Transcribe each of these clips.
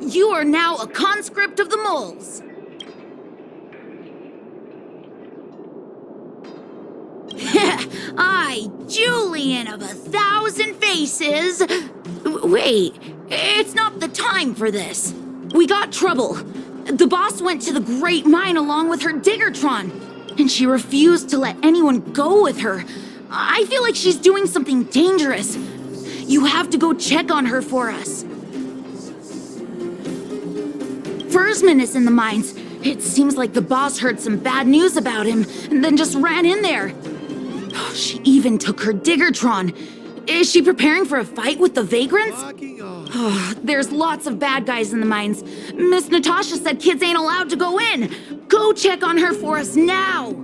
You are now a conscript of the moles. I, Julian of 1,000 faces. Wait, it's not the time for this. We got trouble. The boss went to the Great Mine along with her Diggertron, and she refused to let anyone go with her. I feel like she's doing something dangerous. You have to go check on her for us. Foreman is in the mines. It seems like the boss heard some bad news about him and then just ran in there. She even took her Diggertron. Is she preparing for a fight with the vagrants? There's lots of bad guys in the mines. Miss Natasha said kids ain't allowed to go in. Go check on her for us now.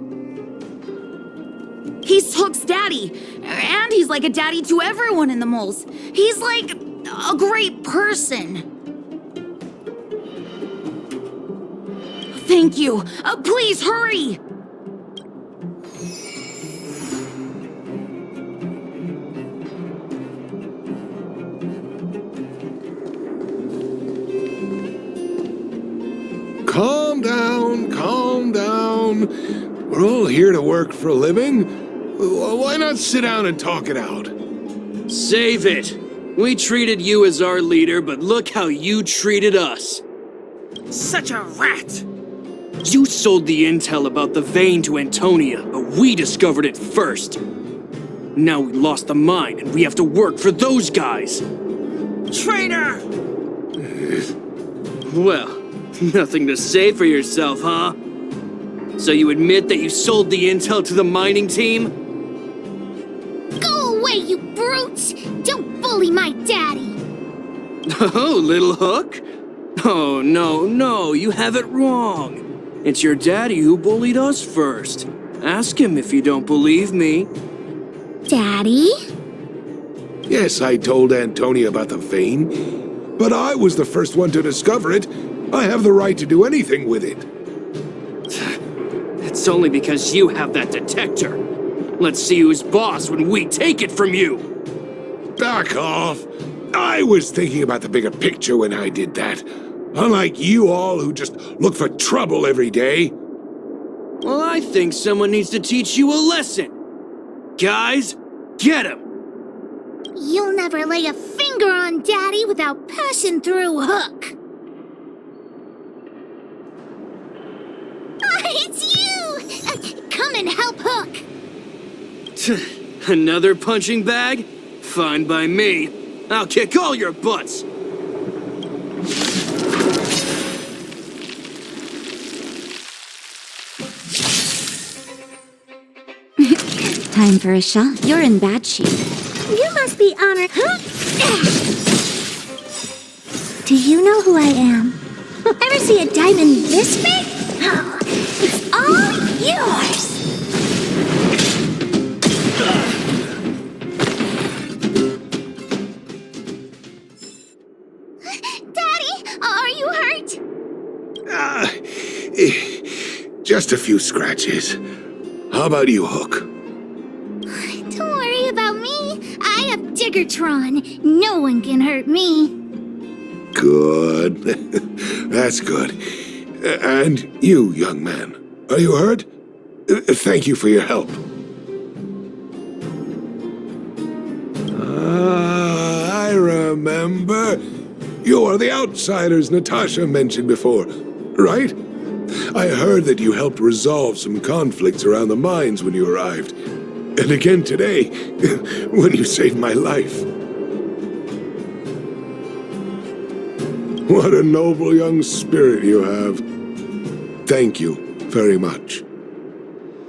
He's Hook's daddy, and he's like a daddy to everyone in the moles. He's like a great person. Thank you. Please hurry. Calm down, calm down. We're all here to work for a living. Why not sit down and talk it out? Save it. We treated you as our leader, but look how you treated us. Such a rat! You sold the intel about the vein to Antonia, but we discovered it first. Now we lost the mine, and we have to work for those guys. Traitor! Well, nothing to say for yourself, huh? So you admit that you sold the intel to the mining team? Go away, you brutes! Don't bully my daddy! Oh, little Hook? Oh, no, you have it wrong. It's your daddy who bullied us first. Ask him if you don't believe me. Daddy? Yes, I told Antonia about the vein, but I was the first one to discover it. I have the right to do anything with it. It's only because you have that detector. Let's see who's boss when we take it from you. Back off. I was thinking about the bigger picture when I did that. Unlike you all who just look for trouble every day. Well, I think someone needs to teach you a lesson. Guys, get him! You'll never lay a finger on Daddy without passing through Hook. It's you! Come and help Hook! Another punching bag? Fine by me. I'll kick all your butts! Time for a shot. You're in bad shape. You must be honored. Do you know who I am? Ever see a diamond this big? Oh, it's all yours! Daddy, are you hurt? Just a few scratches. How about you, Hook? Don't worry about me. I have Diggertron. No one can hurt me. Good. That's good. And you, young man, are you hurt? Thank you for your help. I remember. You are the outsiders Natasha mentioned before, right? I heard that you helped resolve some conflicts around the mines when you arrived. And again today, when you saved my life. What a noble young spirit you have. Thank you very much.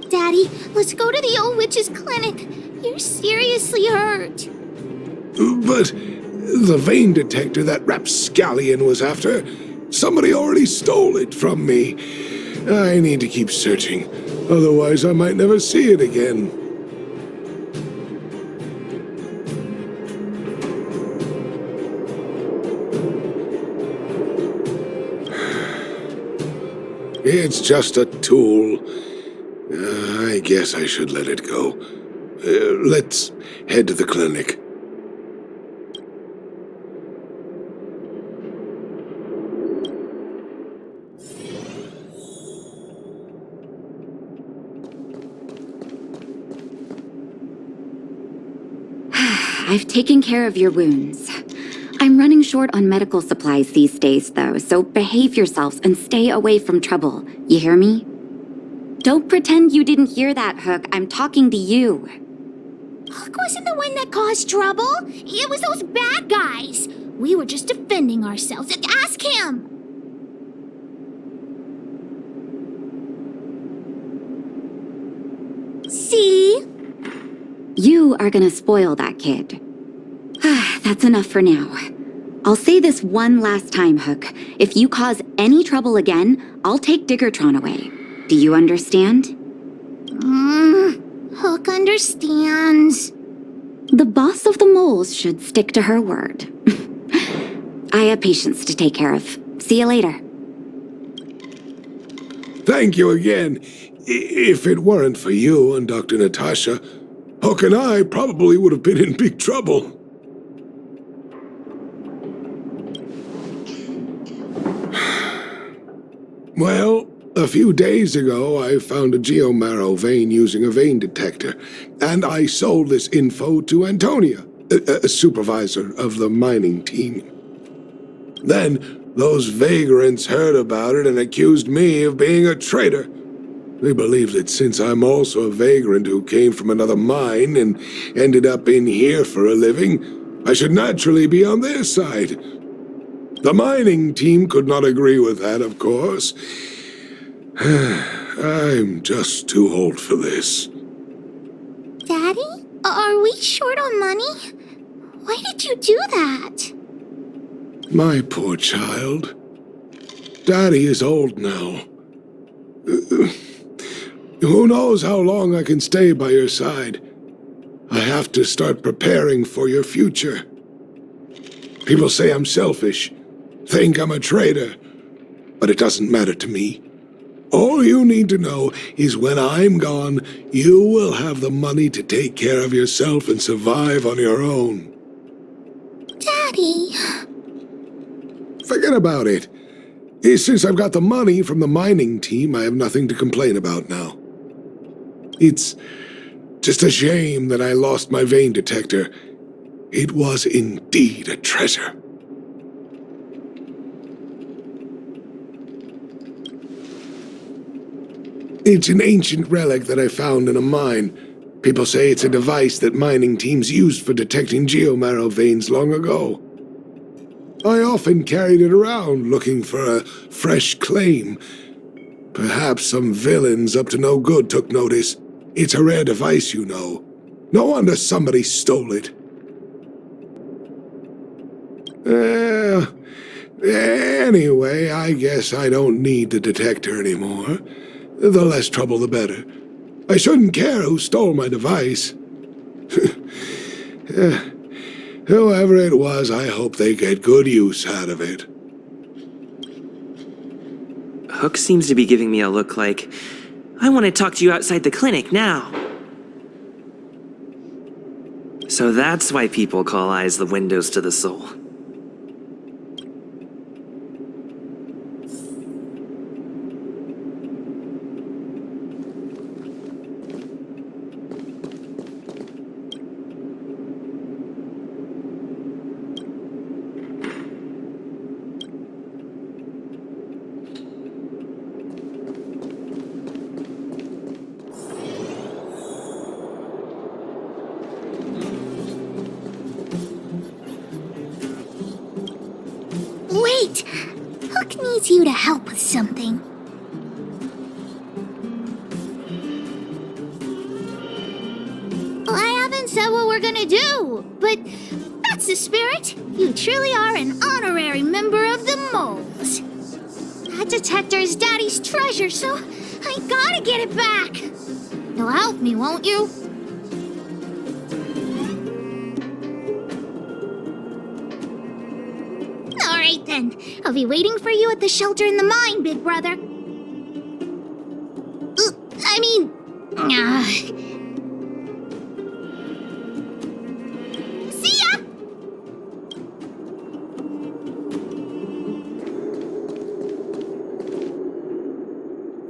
Daddy, let's go to the old witch's clinic. You're seriously hurt. But the vein detector that rapscallion was after, somebody already stole it from me. I need to keep searching, otherwise I might never see it again. It's just a tool. I guess I should let it go. Let's head to the clinic. I've taken care of your wounds. I'm running short on medical supplies these days, though, so behave yourselves and stay away from trouble. You hear me? Don't pretend you didn't hear that, Hook. I'm talking to you. Hook wasn't the one that caused trouble. It was those bad guys. We were just defending ourselves. Ask him. See? You are gonna spoil that kid. That's enough for now. I'll say this one last time, Hook. If you cause any trouble again, I'll take Diggertron away. Do you understand? Hook understands. The boss of the moles should stick to her word. I have patients to take care of. See you later. Thank you again. If it weren't for you and Dr. Natasha, Hook and I probably would have been in big trouble. Well, a few days ago, I found a geomarrow vein using a vein detector, and I sold this info to Antonia, a supervisor of the mining team. Then, those vagrants heard about it and accused me of being a traitor. They believe that since I'm also a vagrant who came from another mine and ended up in here for a living, I should naturally be on their side. The mining team could not agree with that, of course. I'm just too old for this. Daddy? Are we short on money? Why did you do that? My poor child. Daddy is old now. Who knows how long I can stay by your side? I have to start preparing for your future. People say I'm selfish, think I'm a traitor, but it doesn't matter to me. All you need to know is when I'm gone, you will have the money to take care of yourself and survive on your own. Daddy. Forget about it. Since I've got the money from the mining team, I have nothing to complain about now. It's just a shame that I lost my vein detector. It was indeed a treasure. It's an ancient relic that I found in a mine. People say it's a device that mining teams used for detecting geomarrow veins long ago. I often carried it around looking for a fresh claim. Perhaps some villains up to no good took notice. It's a rare device, you know. No wonder somebody stole it. Anyway, I guess I don't need the detector anymore. The less trouble, the better. I shouldn't care who stole my device. Whoever it was, I hope they get good use out of it. Hook seems to be giving me a look like, I want to talk to you outside the clinic now. So that's why people call eyes the windows to the soul. Wait! Hook needs you to help with something. I haven't said what we're gonna do, but that's the spirit. You truly are an honorary member of the moles. That detector is Daddy's treasure, so I gotta get it back. You'll help me, won't you? All right then. I'll be waiting for you at the shelter in the mine, big brother. See ya!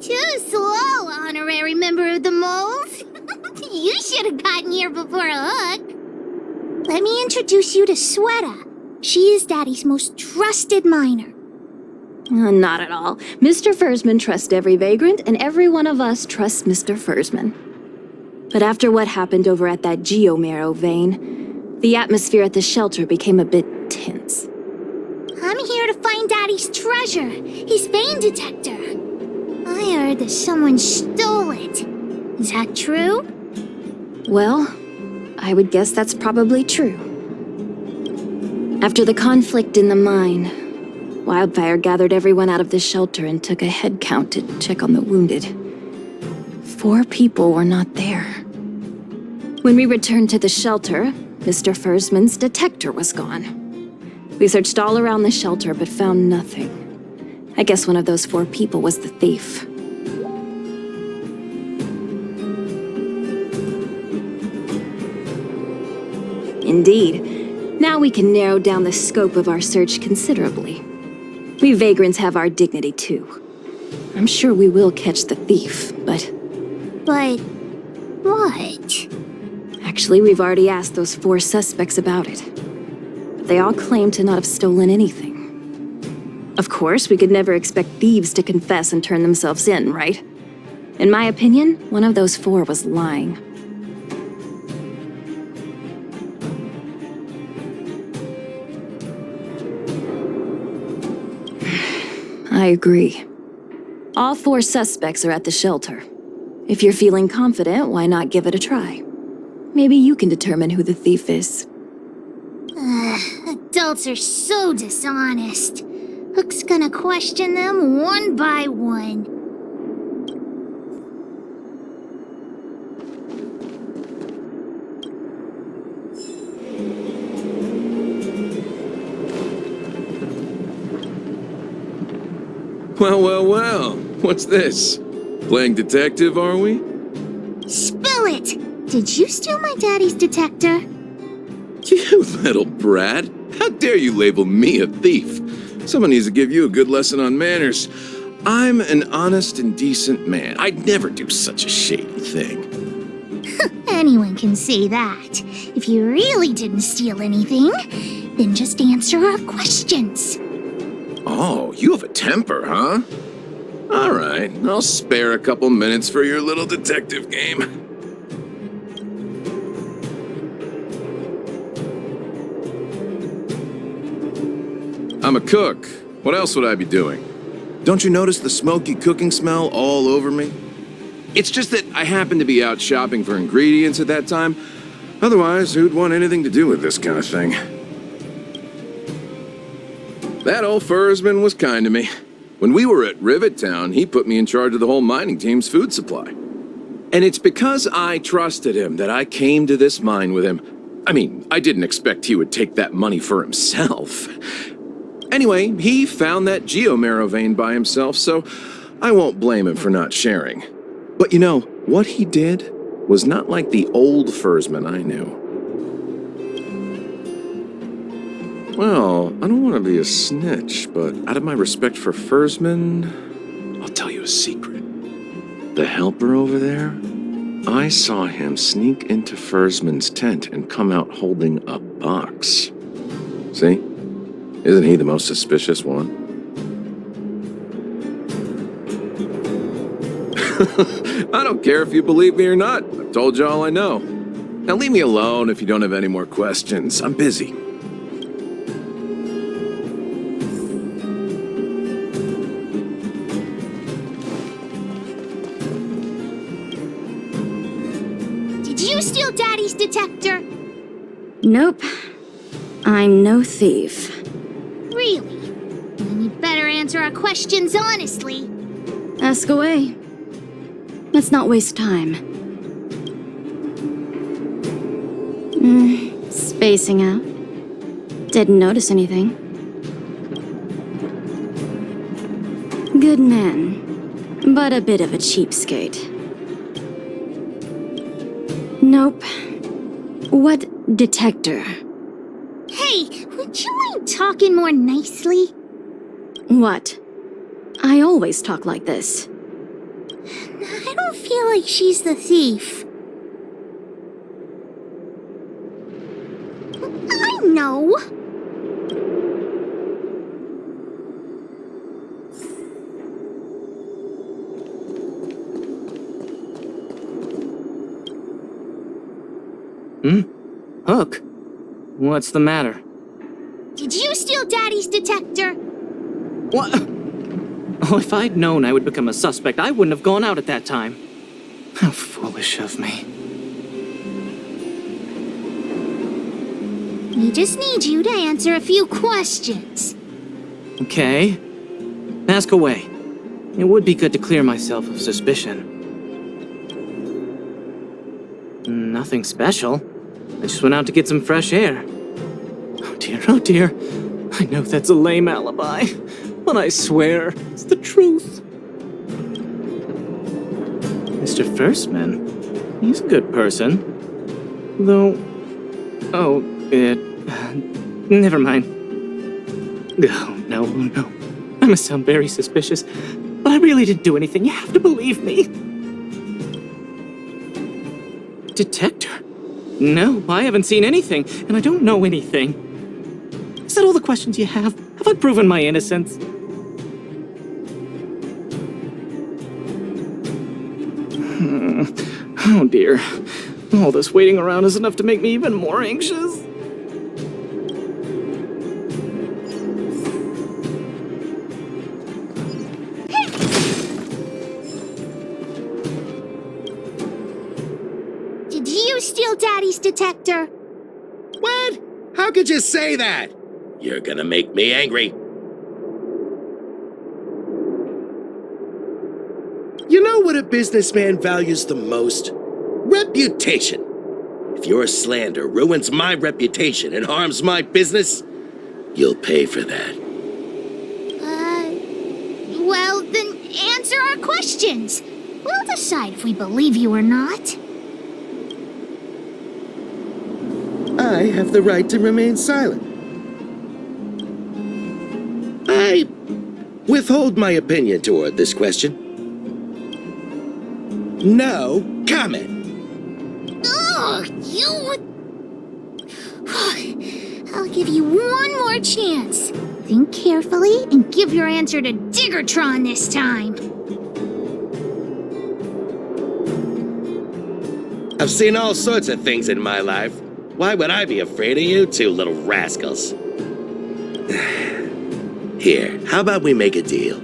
Too slow, honorary member of the moles. You should have gotten here before Hook. Let me introduce you to Sweta. She is Daddy's most trusted miner. Not at all. Mr. Fursman trusts every vagrant, and every one of us trusts Mr. Fursman. But after what happened over at that geomarrow vein, the atmosphere at the shelter became a bit tense. I'm here to find Daddy's treasure, his vein detector. I heard that someone stole it. Is that true? Well, I would guess that's probably true. After the conflict in the mine, Wildfire gathered everyone out of the shelter and took a head count to check on the wounded. 4 people were not there. When we returned to the shelter, Mr. Fursman's detector was gone. We searched all around the shelter but found nothing. I guess one of those 4 people was the thief. Indeed. Now we can narrow down the scope of our search considerably. We vagrants have our dignity too. I'm sure we will catch the thief, but... But... what? Actually, we've already asked those 4 suspects about it. But they all claim to not have stolen anything. Of course, we could never expect thieves to confess and turn themselves in, right? In my opinion, one of those 4 was lying. I agree. All 4 suspects are at the shelter. If you're feeling confident, why not give it a try? Maybe you can determine who the thief is. Adults are so dishonest. Hook's gonna question them one by one. Well, well, well. What's this? Playing detective, are we? Spill it! Did you steal my daddy's detector? You little brat. How dare you label me a thief? Someone needs to give you a good lesson on manners. I'm an honest and decent man. I'd never do such a shady thing. Anyone can say that. If you really didn't steal anything, then just answer our questions. Oh, you have a temper, huh? All right, I'll spare a couple minutes for your little detective game. I'm a cook. What else would I be doing? Don't you notice the smoky cooking smell all over me? It's just that I happened to be out shopping for ingredients at that time. Otherwise, who'd want anything to do with this kind of thing? That old Fursman was kind to me. When we were at Rivet Town, he put me in charge of the whole mining team's food supply. And it's because I trusted him that I came to this mine with him. I mean, I didn't expect he would take that money for himself. Anyway, he found that geomarrow vein by himself, so I won't blame him for not sharing. But you know, what he did was not like the old Fursman I knew. Well, I don't want to be a snitch, but out of my respect for Fursman, I'll tell you a secret. The helper over there, I saw him sneak into Fursman's tent and come out holding a box. See? Isn't he the most suspicious one? I don't care if you believe me or not. I've told you all I know. Now leave me alone if you don't have any more questions. I'm busy. Did you steal Daddy's detector? Nope. I'm no thief. Really? Then you better answer our questions honestly. Ask away. Let's not waste time. Spacing out. Didn't notice anything. Good man, but a bit of a cheapskate. Nope. What detector? Hey, would you mind talking more nicely? What? I always talk like this. I don't feel like she's the thief. know. Hook? What's the matter? Did you steal Daddy's detector? What? Oh, if I'd known I would become a suspect, I wouldn't have gone out at that time. How foolish of me. We just need you to answer a few questions. Okay. Ask away. It would be good to clear myself of suspicion. Nothing special. I just went out to get some fresh air. Oh dear. I know that's a lame alibi, but I swear it's the truth. Mr. Firstman, he's a good person. Though... Oh, never mind. Oh, no. I must sound very suspicious, but I really didn't do anything. You have to believe me. Detector? No, I haven't seen anything, and I don't know anything. Is that all the questions you have? Have I proven my innocence? Oh dear. All this waiting around is enough to make me even more anxious. Did you steal Daddy's detector? What? How could you say that? You're gonna make me angry. You know what a businessman values the most? Reputation. If your slander ruins my reputation and harms my business, you'll pay for that. Well, then answer our questions. We'll decide if we believe you or not. I have the right to remain silent. I withhold my opinion toward this question. No comment. Ugh, you... I'll give you one more chance. Think carefully and give your answer to Diggertron this time. I've seen all sorts of things in my life. Why would I be afraid of you two little rascals? Here, how about we make a deal?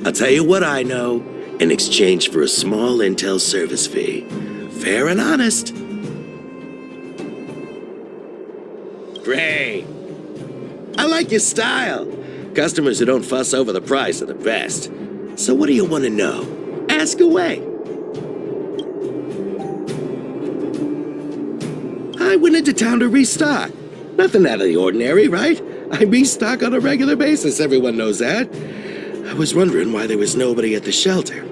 I'll tell you what I know in exchange for a small intel service fee. Fair and honest. Great. I like your style. Customers who don't fuss over the price are the best. So what do you want to know? Ask away. I went into town to restock. Nothing out of the ordinary, right? I restock on a regular basis, everyone knows that. I was wondering why there was nobody at the shelter.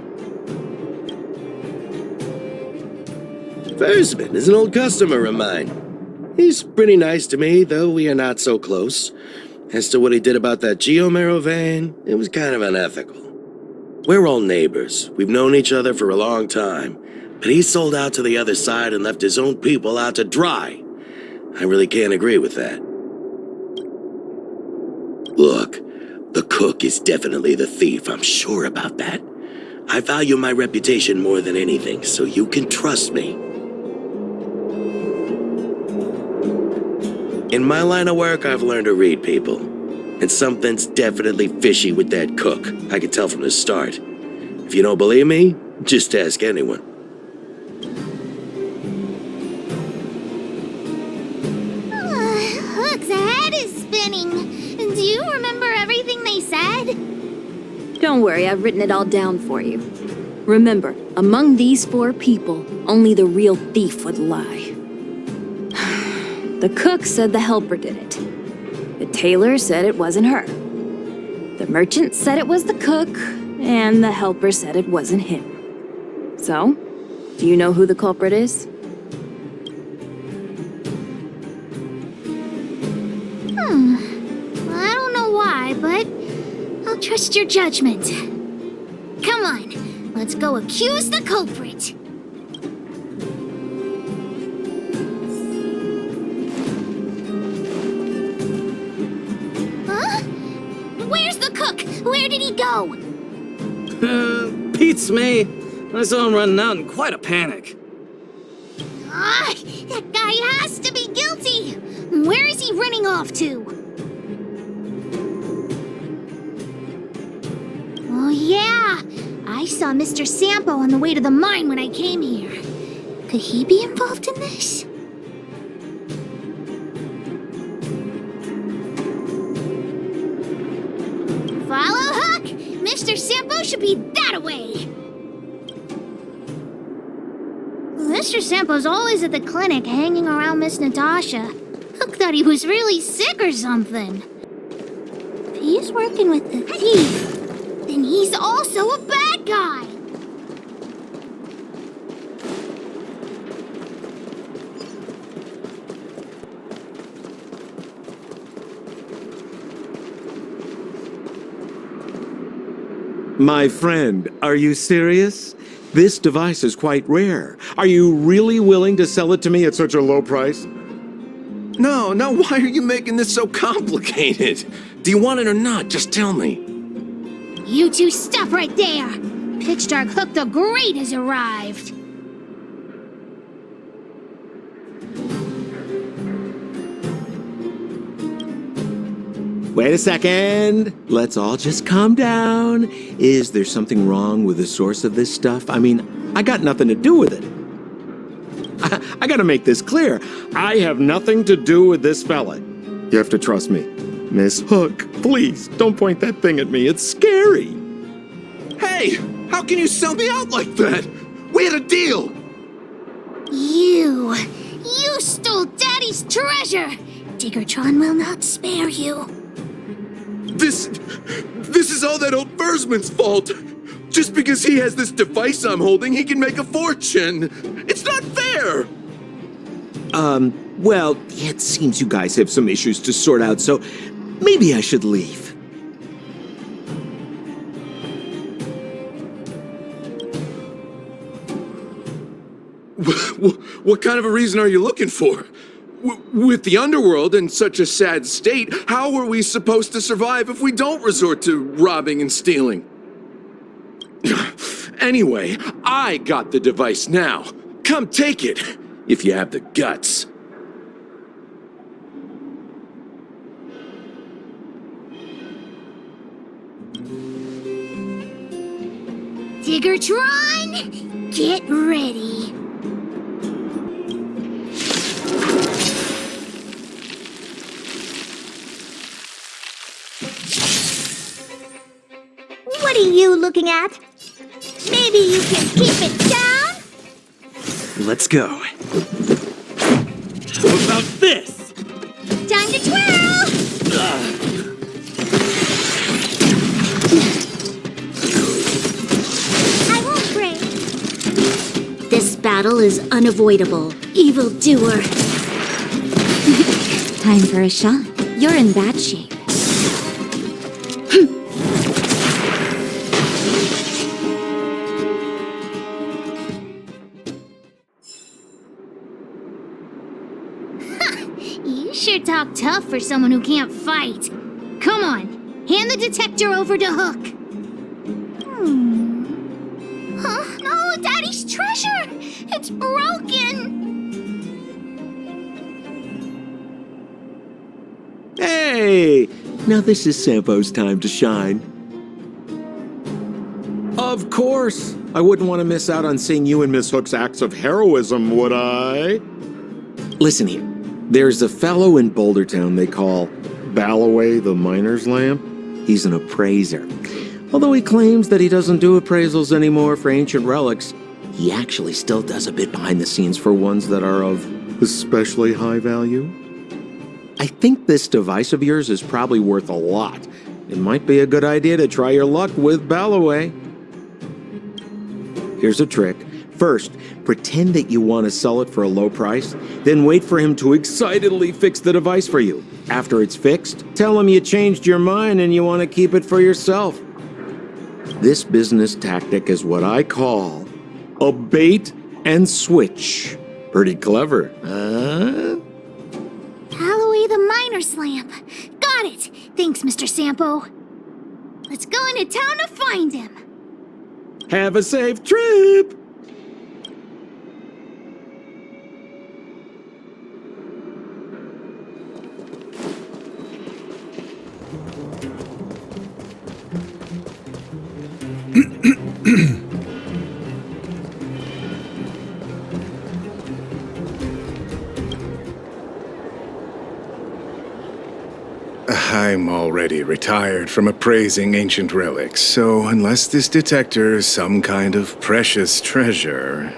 Foreman is an old customer of mine. He's pretty nice to me, though we are not so close. As to what he did about that Geomero vein, it was kind of unethical. We're all neighbors. We've known each other for a long time. But he sold out to the other side and left his own people out to dry. I really can't agree with that. Look, the cook is definitely the thief, I'm sure about that. I value my reputation more than anything, so you can trust me. In my line of work, I've learned to read people. And something's definitely fishy with that cook. I could tell from the start. If you don't believe me, just ask anyone. Hook's head is spinning. Do you remember everything they said? Don't worry, I've written it all down for you. Remember, among these 4 people, only the real thief would lie. The cook said the helper did it. The tailor said it wasn't her. The merchant said it was the cook, and the helper said it wasn't him. So, do you know who the culprit is? I don't know why, but I'll trust your judgment. Come on, let's go accuse the culprit. did he go? Beats me. I saw him running out in quite a panic. Ah, that guy has to be guilty. Where is he running off to? Oh yeah, I saw Mr. Sampo on the way to the mine when I came here. Could he be involved in this? Follow Hook! Mr. Sampo should be that way. Mr. Sampo's always at the clinic hanging around Miss Natasha. Hook thought he was really sick or something. If he's working with the thief, then he's also a bad guy. My friend, are you serious? This device is quite rare. Are you really willing to sell it to me at such a low price? No, why are you making this so complicated? Do you want it or not? Just tell me. You two stop right there. Pitch Dark Hook the Great has arrived. Wait a second. Let's all just calm down. Is there something wrong with the source of this stuff? I mean, I got nothing to do with it. I gotta make this clear. I have nothing to do with this fella. You have to trust me. Miss Hook, please, don't point that thing at me. It's scary. Hey, how can you sell me out like that? We had a deal. You stole Daddy's treasure. Diggertron will not spare you. This is all that old Versman's fault. Just because he has this device I'm holding, he can make a fortune. It's not fair. Well, it seems you guys have some issues to sort out, so maybe I should leave. What kind of a reason are you looking for? With the underworld in such a sad state, how are we supposed to survive if we don't resort to robbing and stealing? Anyway, I got the device now. Come take it, if you have the guts. Diggertron, get ready. What are you looking at? Maybe you can keep it down? Let's go. How about this? Time to twirl! I won't break. This battle is unavoidable. Evildoer. Time for a shot. You're in bad shape. You sure talk tough for someone who can't fight. Come on, hand the detector over to Hook. Huh? No, Daddy's treasure! It's broken! Hey! Now this is Sampo's time to shine. Of course! I wouldn't want to miss out on seeing you and Miss Hook's acts of heroism, would I? Listen here. There's a fellow in Bouldertown they call Balloway the Miner's Lamp. He's an appraiser. Although he claims that he doesn't do appraisals anymore for ancient relics, he actually still does a bit behind the scenes for ones that are of especially high value. I think this device of yours is probably worth a lot. It might be a good idea to try your luck with Balloway. Here's a trick. First, pretend that you want to sell it for a low price, then wait for him to excitedly fix the device for you. After it's fixed, tell him you changed your mind and you want to keep it for yourself. This business tactic is what I call a bait and switch. Pretty clever, huh? Balloway the Miner's Lamp. Got it! Thanks, Mr. Sampo. Let's go into town to find him. Have a safe trip! I'm already retired from appraising ancient relics, so unless this detector is some kind of precious treasure...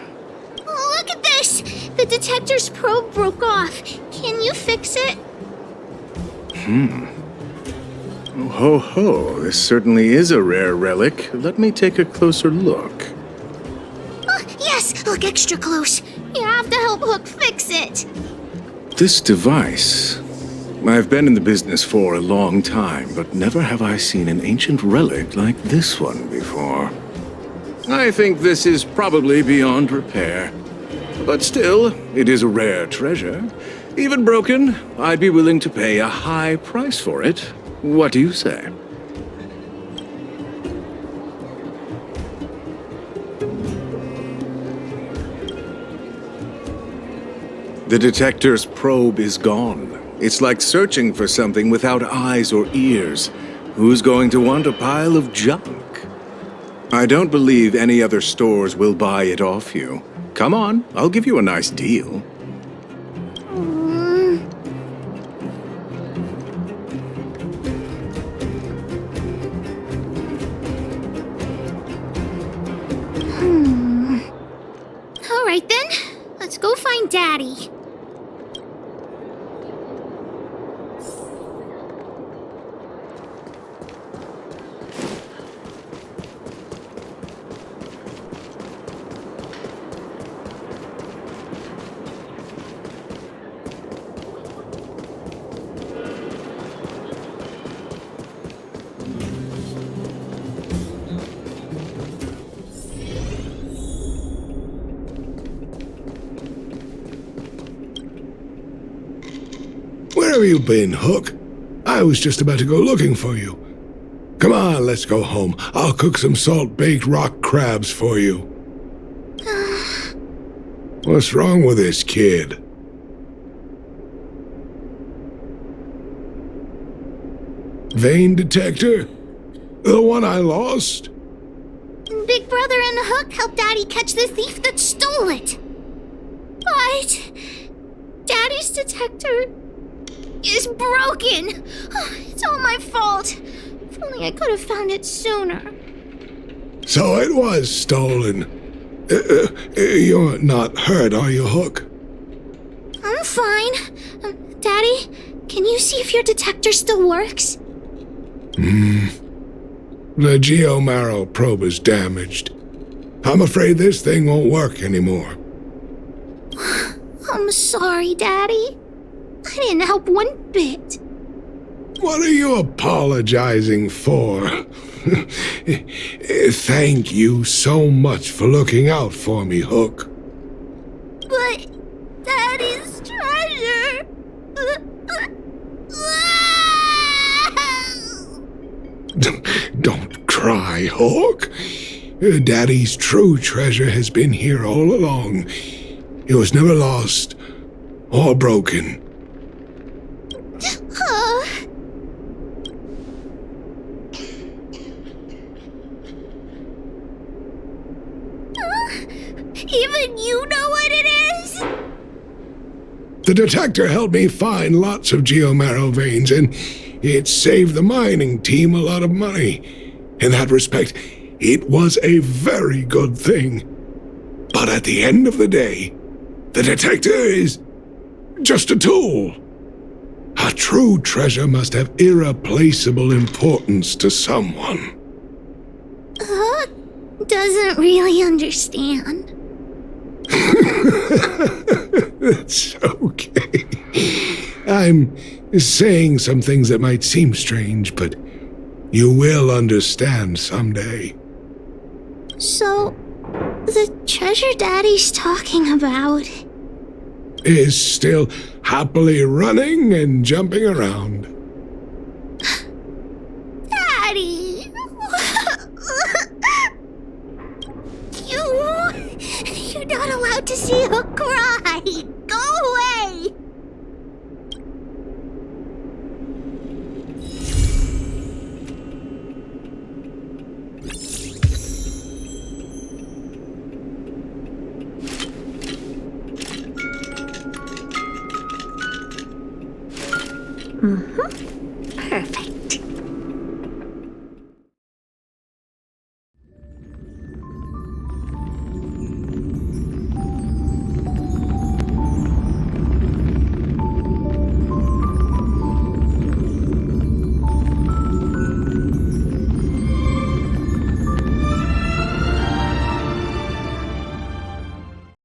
Oh, look at this! The detector's probe broke off. Can you fix it? Oh, ho ho, this certainly is a rare relic. Let me take a closer look. Oh, yes! Look extra close. You have to help Hook fix it. This device... I've been in the business for a long time, but never have I seen an ancient relic like this one before. I think this is probably beyond repair. But still, it is a rare treasure. Even broken, I'd be willing to pay a high price for it. What do you say? The detector's probe is gone. It's like searching for something without eyes or ears. Who's going to want a pile of junk? I don't believe any other stores will buy it off you. Come on, I'll give you a nice deal. All right then, let's go find Daddy. Where have you been, Hook? I was just about to go looking for you. Come on, let's go home. I'll cook some salt-baked rock crabs for you. What's wrong with this kid? Vein detector? The one I lost? Big Brother and Hook helped Daddy catch the thief that stole it. But Daddy's detector is broken. It's all my fault. If only I could have found it sooner. So it was stolen. You're not hurt, are you, Hook? I'm fine. Daddy, can you see if your detector still works? The geomarrow probe is damaged. I'm afraid this thing won't work anymore. I'm sorry, Daddy. I didn't help one bit. What are you apologizing for? Thank you so much for looking out for me, Hook. But Daddy's treasure... Don't cry, Hook. Daddy's true treasure has been here all along. It was never lost or broken. Even you know what it is? The detector helped me find lots of geomarrow veins, and it saved the mining team a lot of money. In that respect, it was a very good thing. But at the end of the day, the detector is just a tool. A true treasure must have irreplaceable importance to someone. Doesn't really understand. That's okay. I'm saying some things that might seem strange, but you will understand someday. So, the treasure Daddy's talking about is still happily running and jumping around. Daddy! Mm-hmm.